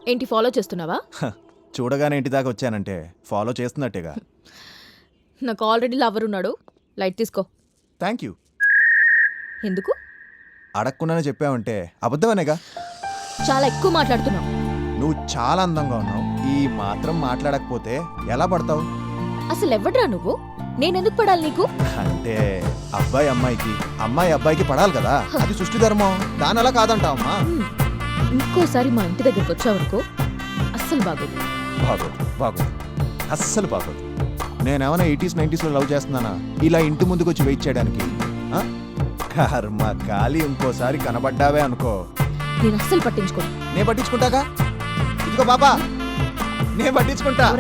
ఏంటి ఫాలో చేస్తున్నావా? చూడగానే ఇంటి దాకా వచ్చానంటే ఫాలో చేస్తున్నట్టేగా. నాకు ఆల్రెడీ లవర్ ఉన్నాడు. లైట్ తీసుకో. Thank you. ఎందుకు? అడగకుండానే చెప్పావంటే అబద్ధమనేగా. చాలా ఎక్కువ మాట్లాడుతున్నావు. నువ్వు చాలా అందంగా ఉన్నావు. ఈ మాత్రం మాట్లాడకపోతే ఎలా పడతావు? అసలు ఎవడ్రా నువ్వు? నేనెందుకు పడాలి నీకు? అంటే అబ్బాయి అమ్మాయికి, అమ్మాయి అబ్బాయికి పడాలి కదా. అది సృష్టి ధర్మం. దాని అలా కాదంటావమ్మా. ఇంకోసారి మా ఇంటి దగ్గరికి వచ్చావనుకో అస్సలు బాగోదు. బాగోదు అస్సలు బాగోదు. నేనేమైనా 80s 90s లవ్ చేస్తున్నానా ఇలా ఇంటి ముందుకు వచ్చి వెయిట్ చేయడానికి? కర్మ కాలి ఇంకోసారి కనబడ్డావే అనుకో. నేను అస్సలు పట్టించుకోను. నే పట్టించుకుంటాగా. ఇదిగో బాబా, నే పట్టించుకుంటా.